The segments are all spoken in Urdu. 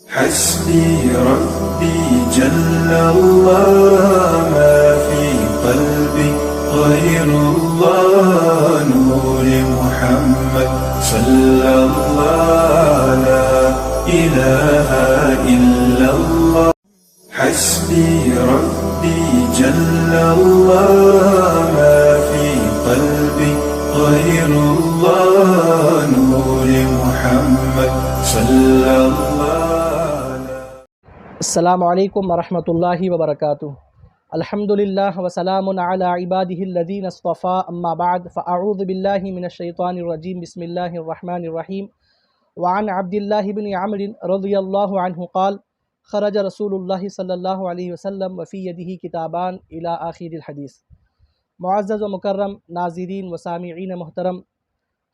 حسبي ربي جل الله ما في قلبي غير الله نور محمد صلى الله لا إله إلا الله حسبي ربي جل الله ما في قلبي غير الله نور محمد صلى الله السلام علیکم ورحمۃ اللہ وبرکاتہ۔ الحمدللہ وسلام علی عبادہ الذین اصطفیٰ، اما بعد فاعوذ باللہ من الشیطان الرجیم، بسم اللہ الرحمن الرحیم۔ وعن عبداللہ بن عمرو رضی اللہ عنہ قال خرج رسول اللہ صلی اللہ علیہ وسلم وفی یدہ کتابان الی آخر الحدیث۔ معزز و مکرم ناظرین و سامعین محترم،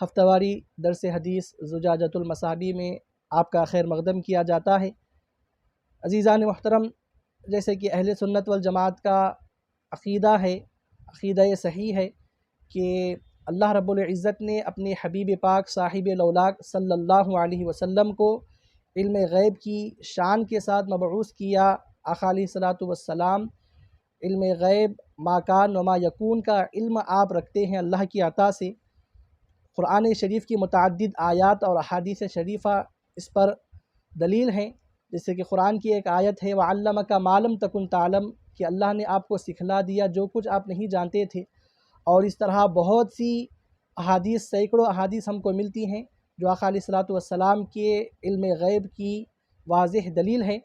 ہفتہ واری درس حدیث زجاجۃ المصابیح میں آپ کا خیر مقدم کیا جاتا ہے۔ عزیزان محترم، جیسے کہ اہل سنت والجماعت کا عقیدہ ہے، عقیدہ صحیح ہے کہ اللہ رب العزت نے اپنے حبیب پاک صاحب لولاک صلی اللہ علیہ وسلم کو علم غیب کی شان کے ساتھ مبعوث کیا۔ آقا علیہ الصلاۃ والسلام علم غیب ما کان و ما یکون کا علم آپ رکھتے ہیں اللہ کی عطا سے۔ قرآن شریف کی متعدد آیات اور احادیث شریفہ اس پر دلیل ہیں، جیسے کہ قرآن کی ایک آیت ہے وَعَلَّمَكَ مَا لَمْ تَكُنْ تَعْلَمْ، کہ اللہ نے آپ کو سکھلا دیا جو کچھ آپ نہیں جانتے تھے۔ اور اس طرح بہت سی احادیث، سینکڑوں احادیث ہم کو ملتی ہیں جو آقا علیہ الصلاۃ والسلام کے علم غیب کی واضح دلیل ہے۔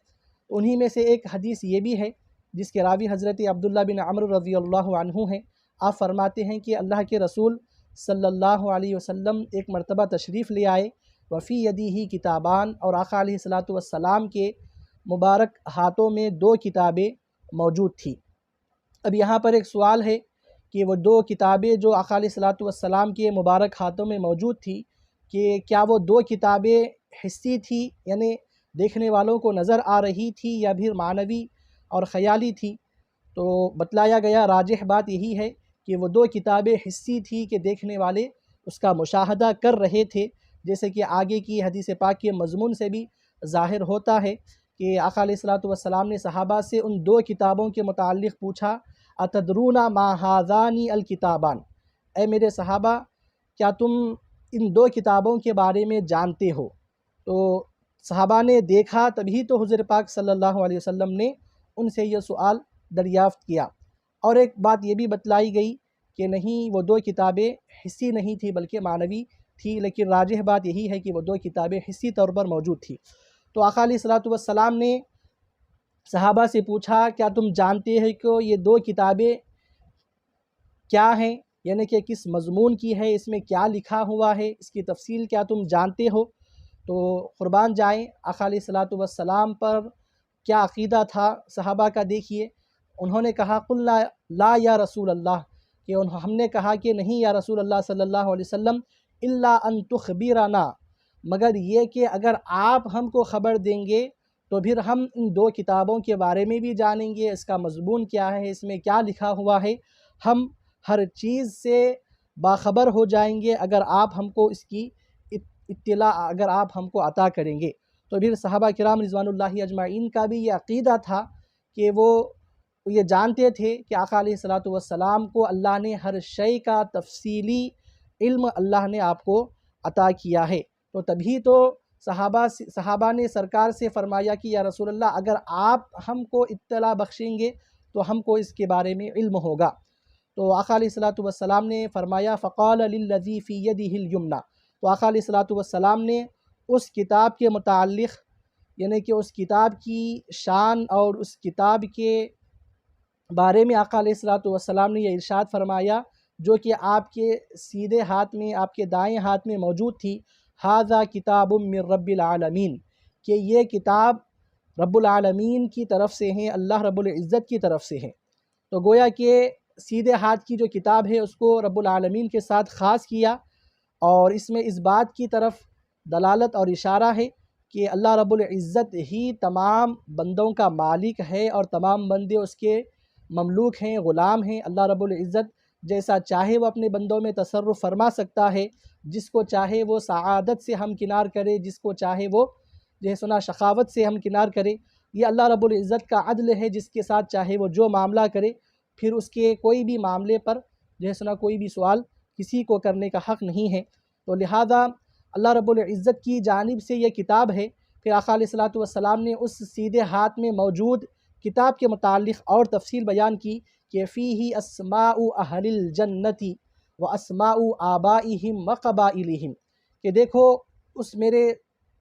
انہی میں سے ایک حدیث یہ بھی ہے جس کے راوی حضرت عبداللہ بن عمرو رضی اللہ عنہ ہیں۔ آپ فرماتے ہیں کہ اللہ کے رسول صلی اللہ علیہ وسلم ایک مرتبہ تشریف لے آئے، وفی یدہ کتابان، اور آقا علیہ الصلاۃ والسلام کے مبارک ہاتھوں میں دو کتابیں موجود تھیں۔ اب یہاں پر ایک سوال ہے کہ وہ دو کتابیں جو آقا علیہ الصلاۃ والسلام کے مبارک ہاتھوں میں موجود تھی، کہ کیا وہ دو کتابیں حسی تھی، یعنی دیکھنے والوں کو نظر آ رہی تھی، یا پھر معنوی اور خیالی تھی؟ تو بتلایا گیا راجح بات یہی ہے کہ وہ دو کتابیں حسی تھی کہ دیکھنے والے اس کا مشاہدہ کر رہے تھے، جیسے کہ آگے کی حدیث پاک کے مضمون سے بھی ظاہر ہوتا ہے کہ آقا علیہ الصلاۃ والسلام نے صحابہ سے ان دو کتابوں کے متعلق پوچھا اتدرون ما ھذان الکتابان، اے میرے صحابہ کیا تم ان دو کتابوں کے بارے میں جانتے ہو؟ تو صحابہ نے دیکھا، تبھی تو حضور پاک صلی اللہ علیہ وسلم نے ان سے یہ سوال دریافت کیا۔ اور ایک بات یہ بھی بتلائی گئی کہ نہیں، وہ دو کتابیں حسی نہیں تھی بلکہ معنوی تھی، لیکن راجح بات یہی ہے کہ وہ دو کتابیں حسی طور پر موجود تھی۔ تو آقا علیہ الصلاۃ والسلام نے صحابہ سے پوچھا کیا تم جانتے ہیں کہ یہ دو کتابیں کیا ہیں، یعنی کہ کس مضمون کی ہے، اس میں کیا لکھا ہوا ہے، اس کی تفصیل کیا تم جانتے ہو؟ تو قربان جائیں آقا علیہ الصلاۃ والسلام پر کیا عقیدہ تھا صحابہ کا، دیکھیے۔ انہوں نے کہا قلنا لا یا رسول اللہ، کہ ہم نے کہا کہ نہیں یا رسول اللہ صلی اللہ علیہ وسلم، الا ان تخبرنا، مگر یہ کہ اگر آپ ہم کو خبر دیں گے تو پھر ہم ان دو کتابوں کے بارے میں بھی جانیں گے، اس کا مضمون کیا ہے، اس میں کیا لکھا ہوا ہے، ہم ہر چیز سے باخبر ہو جائیں گے اگر آپ ہم کو اس کی اطلاع اگر آپ ہم کو عطا کریں گے۔ تو پھر صحابہ کرام رضوان اللہ اجمعین کا بھی یہ عقیدہ تھا کہ وہ یہ جانتے تھے کہ آقا علیہ الصلاۃ والسلام کو اللہ نے ہر شے کا تفصیلی علم اللہ نے آپ کو عطا کیا ہے۔ تو تبھی تو صحابہ نے سرکار سے فرمایا کہ یا رسول اللہ اگر آپ ہم کو اطلاع بخشیں گے تو ہم کو اس کے بارے میں علم ہوگا۔ تو آقا علیہ الصلاۃ والسلام نے فرمایا فقال للذی فی یدہ الیمنی، تو آقا علیہ الصلاۃ والسلام نے اس کتاب کے متعلق، یعنی کہ اس کتاب کی شان اور اس کتاب کے بارے میں آقا علیہ الصلاۃ والسلام نے یہ ارشاد فرمایا جو کہ آپ کے سیدھے ہاتھ میں، آپ کے دائیں ہاتھ میں موجود تھی، ھذا کتاب من رب العالمین، کہ یہ کتاب رب العالمین کی طرف سے ہیں، اللہ رب العزت کی طرف سے ہیں۔ تو گویا کہ سیدھے ہاتھ کی جو کتاب ہے اس کو رب العالمین کے ساتھ خاص کیا، اور اس میں اس بات کی طرف دلالت اور اشارہ ہے کہ اللہ رب العزت ہی تمام بندوں کا مالک ہے اور تمام بندے اس کے مملوک ہیں، غلام ہیں۔ اللہ رب العزت جیسا چاہے وہ اپنے بندوں میں تصرف فرما سکتا ہے، جس کو چاہے وہ سعادت سے ہمکنار کرے، جس کو چاہے وہ جو ہے سنا شقاوت سے ہمکنار کرے۔ یہ اللہ رب العزت کا عدل ہے، جس کے ساتھ چاہے وہ جو معاملہ کرے، پھر اس کے کوئی بھی معاملے پر جو ہے سنا کوئی بھی سوال کسی کو کرنے کا حق نہیں ہے۔ تو لہذا اللہ رب العزت کی جانب سے یہ کتاب ہے۔ پھر آقا علیہ الصلوۃ والسلام نے اس سیدھے ہاتھ میں موجود کتاب کے متعلق اور تفصیل بیان کی کہ فیہ اسماء اہل الجنت و اسماء آبائہم و قبائلہم، کہ دیکھو اس میرے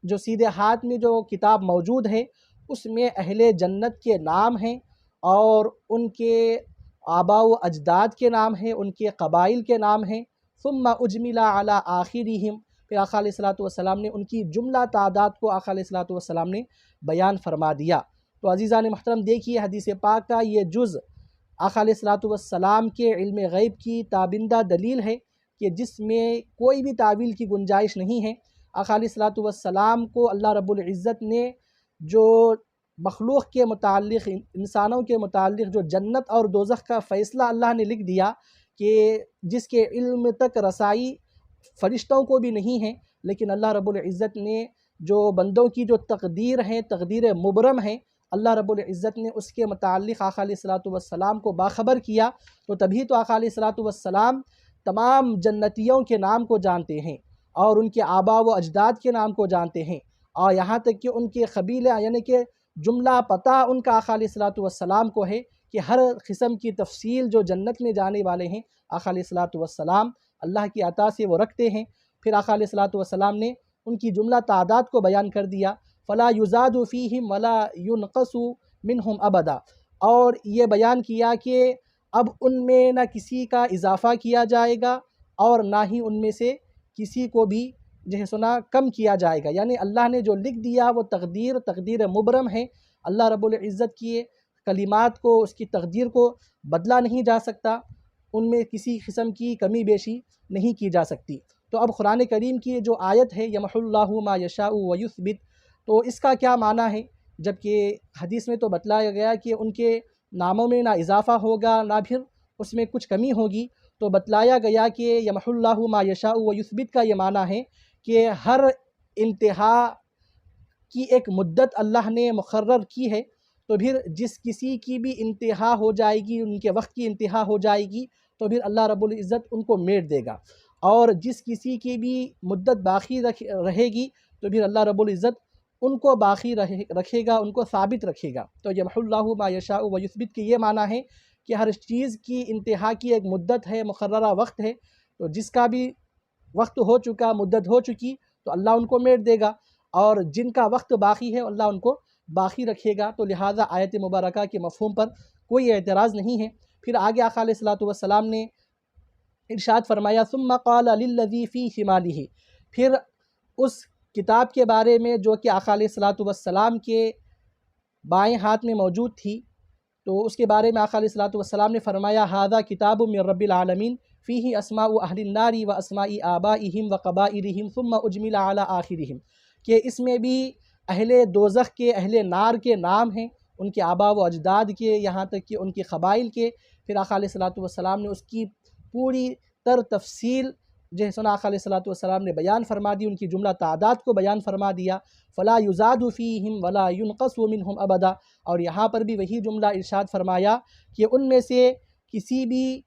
جو سیدھے ہاتھ میں جو کتاب موجود ہے اس میں اہل جنت کے نام ہیں اور ان کے آباء و اجداد کے نام ہیں، ان کے قبائل کے نام ہیں۔ ثم اجمل علی آخرہم، پھر آقا علیہ الصلوۃ والسلام نے ان کی جملہ تعداد کو آقا علیہ الصلوۃ والسلام نے بیان فرما دیا۔ تو عزیزان محترم دیکھیے حدیث پاک کا یہ جز آقا علیہ الصلوۃ والسلام کے علم غیب کی تابندہ دلیل ہے کہ جس میں کوئی بھی تعویل کی گنجائش نہیں ہے۔ آقا علیہ الصلوۃ والسلام کو اللہ رب العزت نے جو مخلوق کے متعلق، انسانوں کے متعلق جو جنت اور دوزخ کا فیصلہ اللہ نے لکھ دیا کہ جس کے علم تک رسائی فرشتوں کو بھی نہیں ہے، لیکن اللہ رب العزت نے جو بندوں کی جو تقدیر ہیں، تقدیر مبرم ہیں، اللہ رب العزت نے اس کے متعلق آقا علیہ الصلوۃ والسلام کو باخبر کیا۔ تو تبھی تو آقا علیہ الصلوۃ والسلام تمام جنتیوں کے نام کو جانتے ہیں اور ان کے آباء و اجداد کے نام کو جانتے ہیں، اور یہاں تک کہ ان کے قبیلہ یعنی کہ جملہ پتہ ان کا آقا علیہ الصلوۃ والسلام کو ہے کہ ہر قسم کی تفصیل جو جنت میں جانے والے ہیں آقا علیہ الصلوۃ والسلام اللہ کی عطا سے وہ رکھتے ہیں۔ پھر آقا علیہ الصلوۃ والسلام نے ان کی جملہ تعداد کو بیان کر دیا، فلا یزاد فیہم ولا ینقص منہم ابدا، اور یہ بیان کیا کہ اب ان میں نہ کسی کا اضافہ کیا جائے گا اور نہ ہی ان میں سے کسی کو بھی جو ہے سنا کم کیا جائے گا۔ یعنی اللہ نے جو لکھ دیا وہ تقدیر مبرم ہے۔ اللہ رب العزت کی کلمات کو، اس کی تقدیر کو بدلا نہیں جا سکتا، ان میں کسی قسم کی کمی بیشی نہیں کی جا سکتی۔ تو اب قرآن کریم کی جو آیت ہے یمحو اللہ ما یشاء ویثبت، تو اس کا کیا معنی ہے؟ جبکہ حدیث میں تو بتلایا گیا کہ ان کے ناموں میں نہ اضافہ ہوگا نہ پھر اس میں کچھ کمی ہوگی، تو بتلایا گیا کہ یمحو اللہ ما یشاء ویثبت کا یہ معنی ہے کہ ہر انتہا کی ایک مدت اللہ نے مقرر کی ہے، تو پھر جس کسی کی بھی انتہا ہو جائے گی، ان کے وقت کی انتہا ہو جائے گی، تو پھر اللہ رب العزت ان کو میٹ دے گا، اور جس کسی کی بھی مدت باقی رہے گی تو پھر اللہ رب العزت ان کو باقی رکھے گا، ان کو ثابت رکھے گا۔ تو یمحو اللہ ما یشاء ویثبت کے یہ معنی ہے کہ ہر چیز کی انتہا کی ایک مدت ہے، مقررہ وقت ہے، تو جس کا بھی وقت ہو چکا، مدت ہو چکی، تو اللہ ان کو میٹ دے گا، اور جن کا وقت باقی ہے اللہ ان کو باقی رکھے گا۔ تو لہٰذا آیت مبارکہ کے مفہوم پر کوئی اعتراض نہیں ہے۔ پھر آگے آقا علیہ الصلوۃ والسلام نے ارشاد فرمایا ثم قال للذی فی شمالہ، پھر اس کتاب کے بارے میں جو کہ آقا علیہ الصلوۃ والسلام کے بائیں ہاتھ میں موجود تھی، تو اس کے بارے میں آقا علیہ الصلوۃ والسلام نے فرمایا ھذا کتاب من رب العالمین فیہ اسماء اہل النار و اسماء آبائہم و قبائلہم ثم اجمل علی آخرہم، کہ اس میں بھی اہل دوزخ کے، اہل نار کے نام ہیں، ان کے آباء و اجداد کے، یہاں تک کہ ان کے قبائل کے۔ پھر آقا علیہ الصلوۃ والسلام نے اس کی پوری تفصیل جو ہے سنا آقا علیہ الصلوۃ والسلام نے بیان فرما دی، ان کی جملہ تعداد کو بیان فرما دیا، فلا یزاد فیہم ولا ینقص منہم ابدا، اور یہاں پر بھی وہی جملہ ارشاد فرمایا کہ ان میں سے کسی بھی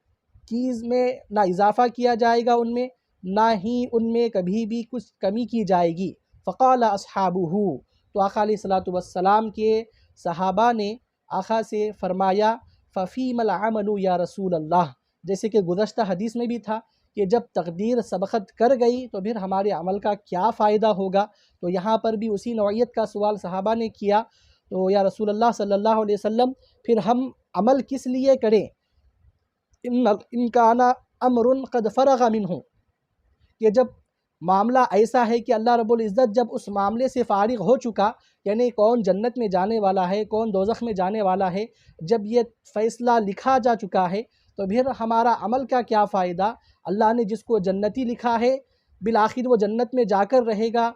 چیز میں نہ اضافہ کیا جائے گا، ان میں نہ ہی ان میں کبھی بھی کچھ کمی کی جائے گی۔ فقال اصحابہ، تو آقا علیہ الصلوۃ والسلام کے صحابہ نے آقا سے فرمایا ففیم العمل یا رسول اللہ، جیسے کہ گزشتہ حدیث میں بھی تھا کہ جب تقدیر سبقت کر گئی تو پھر ہمارے عمل کا کیا فائدہ ہوگا۔ تو یہاں پر بھی اسی نوعیت کا سوال صحابہ نے کیا، تو یا رسول اللہ صلی اللہ علیہ وسلم پھر ہم عمل کس لیے کریں؟ ان کان امر قد فرغ منہ، کہ جب معاملہ ایسا ہے کہ اللہ رب العزت جب اس معاملے سے فارغ ہو چکا، یعنی کون جنت میں جانے والا ہے، کون دوزخ میں جانے والا ہے، جب یہ فیصلہ لکھا جا چکا ہے تو پھر ہمارا عمل کا کیا فائدہ؟ اللہ نے جس کو جنتی لکھا ہے بالآخر وہ جنت میں جا کر رہے گا،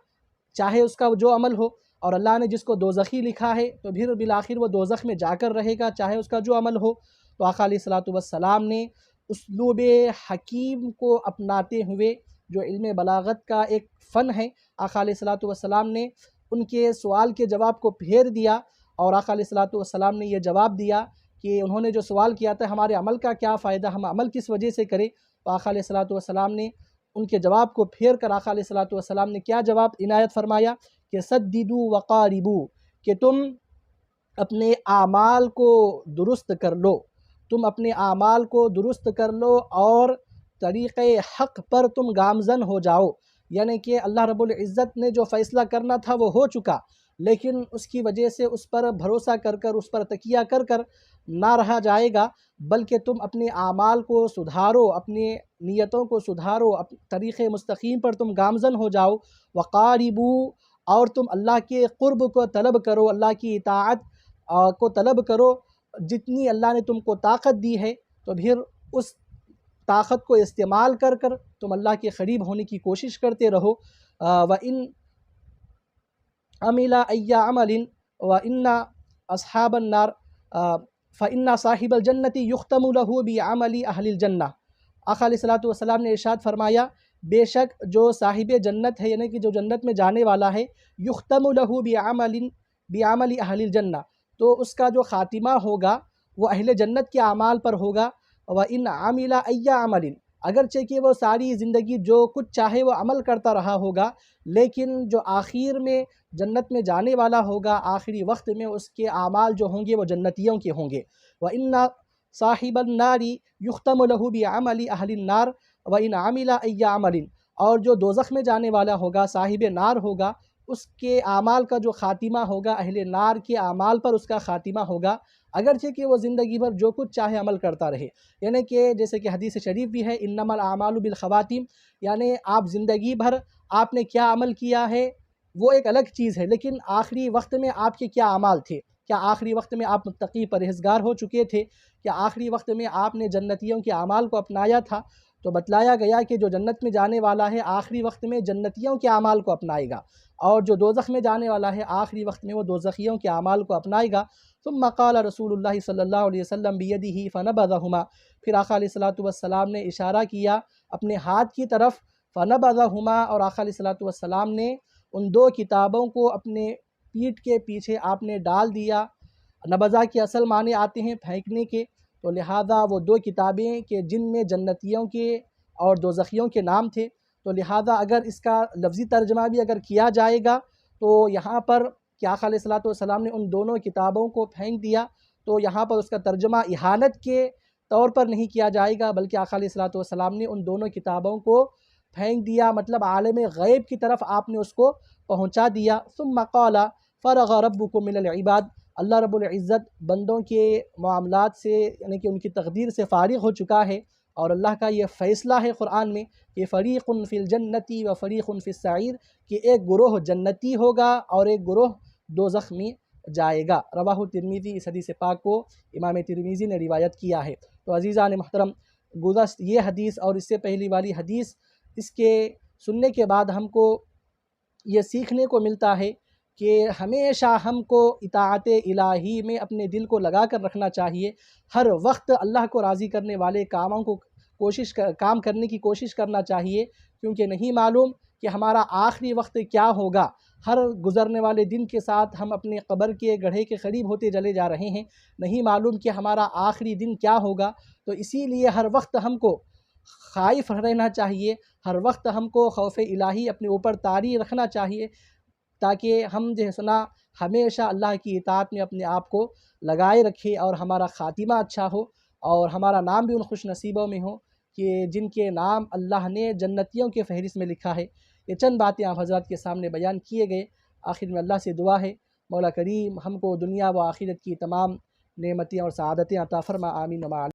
چاہے اس کا جو عمل ہو، اور اللہ نے جس کو دوزخی لکھا ہے تو پھر بالآخر وہ دوزخ میں جا کر رہے گا، چاہے اس کا جو عمل ہو۔ تو آقا علیہ الصلوۃ والسلام نے اسلوب حکیم کو اپناتے ہوئے، جو علم بلاغت کا ایک فن ہے، آقا علیہ الصلوۃ والسلام نے ان کے سوال کے جواب کو پھیر دیا، اور آقا علیہ الصلوۃ والسلام نے یہ جواب دیا کہ انہوں نے جو سوال کیا تھا ہمارے عمل کا کیا فائدہ، ہم عمل کس وجہ سے کریں، تو آقا علیہ الصلوۃ والسلام نے ان کے جواب کو پھیر کر آقا علیہ الصلوۃ والسلام نے کیا جواب عنایت فرمایا کہ سددوا وقاربوا، کہ تم اپنے اعمال کو درست کر لو، تم اپنے اعمال کو درست کر لو اور طریق حق پر تم گامزن ہو جاؤ۔ یعنی کہ اللہ رب العزت نے جو فیصلہ کرنا تھا وہ ہو چکا، لیکن اس کی وجہ سے اس پر بھروسہ کر کر، اس پر تکیہ کر کر نہ رہا جائے گا، بلکہ تم اپنے اعمال کو سدھارو، اپنے نیتوں کو سدھارو، طریق مستقیم پر تم گامزن ہو جاؤ۔ وقاربوا، اور تم اللہ کے قرب کو طلب کرو، اللہ کی اطاعت کو طلب کرو، جتنی اللہ نے تم کو طاقت دی ہے تو پھر اس طاقت کو استعمال کر کر تم اللہ کے قریب ہونے کی کوشش کرتے رہو۔ وَإِنْ عَمِلَ أَيَّ عَمَلٍ وَإِنَّ أَصْحَابَ النَّارِ فَإِنَّ صَاحِبَ الْجَنَّةِ يُخْتَمُ لَهُ بِعَمَلِ أَهْلِ الْجَنَّةِ۔ آقا علیہ الصلوۃ والسلام نے ارشاد فرمایا بے شک جو صاحب جنت ہے، یعنی کہ جو جنت میں جانے والا ہے، یختم لہ بعمل اہل الجنہ، تو اس کا جو خاتمہ ہوگا وہ اہل جنت کے اعمال پر ہوگا۔ وَإِنْ عَمِلَ أَيَّ عَمَلٍ، اگرچہ کہ وہ ساری زندگی جو کچھ چاہے وہ عمل کرتا رہا ہوگا، لیکن جو آخر میں جنت میں جانے والا ہوگا، آخری وقت میں اس کے اعمال جو ہوں گے وہ جنتیوں کے ہوں گے۔ وَإِنَّ صَاحِبَ النَّارِ يُخْتَمُ لَهُ بِعَمَلِ أَهْلِ النَّارِ وَإِنْ عَمِلَ أَيَّ عَمَلٍ، اور جو دوزخ میں جانے والا ہوگا، صاحب نار ہوگا، اس کے اعمال کا جو خاتمہ ہوگا اہل نار کے اعمال پر اس کا خاتمہ ہوگا، اگرچہ کہ وہ زندگی بھر جو کچھ چاہے عمل کرتا رہے۔ یعنی کہ جیسے کہ حدیث شریف بھی ہے انما الاعمال بالخواتیم، یعنی آپ زندگی بھر آپ نے کیا عمل کیا ہے وہ ایک الگ چیز ہے، لیکن آخری وقت میں آپ کے کیا اعمال تھے، کیا آخری وقت میں آپ متقی پرہیزگار ہو چکے تھے، کیا آخری وقت میں آپ نے جنتیوں کے اعمال کو اپنایا تھا؟ تو بتلایا گیا کہ جو جنت میں جانے والا ہے آخری وقت میں جنتیوں کے اعمال کو اپنائے گا، اور جو دوزخ میں جانے والا ہے آخری وقت میں وہ دوزخیوں کے اعمال کو اپنائے گا۔ ثم قال رسول اللہ صلی اللہ علیہ وسلم بیدہ فنبذہما، پھر آقا علیہ الصلوۃ والسلام نے اشارہ کیا اپنے ہاتھ کی طرف، فنبذہما، اور آقا علیہ الصلوۃ والسلام نے ان دو کتابوں کو اپنے پیٹھ کے پیچھے آپ نے ڈال دیا۔ نبذہ کے اصل معنی آتے ہیں پھینکنے کے، تو لہٰذا وہ دو کتابیں کہ جن میں جنتیوں کے اور دوزخیوں کے نام تھے، تو لہٰذا اگر اس کا لفظی ترجمہ بھی اگر کیا جائے گا تو یہاں پر کہ آقا علیہ الصلوۃ والسلام نے ان دونوں کتابوں کو پھینک دیا، تو یہاں پر اس کا ترجمہ اہانت کے طور پر نہیں کیا جائے گا، بلکہ آقا علیہ الصلوۃ والسلام نے ان دونوں کتابوں کو پھینک دیا، مطلب عالم غیب کی طرف آپ نے اس کو پہنچا دیا۔ ثم قال فرغ ربکم من العباد، اللہ رب العزت بندوں کے معاملات سے یعنی کہ ان کی تقدیر سے فارغ ہو چکا ہے، اور اللہ کا یہ فیصلہ ہے قرآن میں کہ فریق فی الجنۃ و فریق فی السعیر، کہ ایک گروہ جنتی ہوگا اور ایک گروہ دوزخ میں جائے گا۔ رواہ ترمذی، اس حدیث پاک کو امام ترمذی نے روایت کیا ہے۔ تو عزیزان محترم، گزشتہ یہ حدیث اور اس سے پہلی والی حدیث، اس کے سننے کے بعد ہم کو یہ سیکھنے کو ملتا ہے کہ ہمیشہ ہم کو اطاعت الہی میں اپنے دل کو لگا کر رکھنا چاہیے، ہر وقت اللہ کو راضی کرنے والے کاموں کو کام کرنے کی کوشش کرنا چاہیے، کیونکہ نہیں معلوم کہ ہمارا آخری وقت کیا ہوگا۔ ہر گزرنے والے دن کے ساتھ ہم اپنے قبر کے گڑھے کے قریب ہوتے چلے جا رہے ہیں، نہیں معلوم کہ ہمارا آخری دن کیا ہوگا، تو اسی لیے ہر وقت ہم کو خائف رہنا چاہیے، ہر وقت ہم کو خوف الہی اپنے اوپر طاری رکھنا چاہیے، تاکہ ہم جو ہے سنا ہمیشہ اللہ کی اطاعت میں اپنے آپ کو لگائے رکھے اور ہمارا خاتمہ اچھا ہو، اور ہمارا نام بھی ان خوش نصیبوں میں ہو کہ جن کے نام اللہ نے جنتیوں کے فہرست میں لکھا ہے۔ یہ چند باتیں آپ حضرات کے سامنے بیان کیے گئے۔ آخر میں اللہ سے دعا ہے مولا کریم ہم کو دنیا و آخرت کی تمام نعمتیں اور سعادتیں عطا فرما، آمین و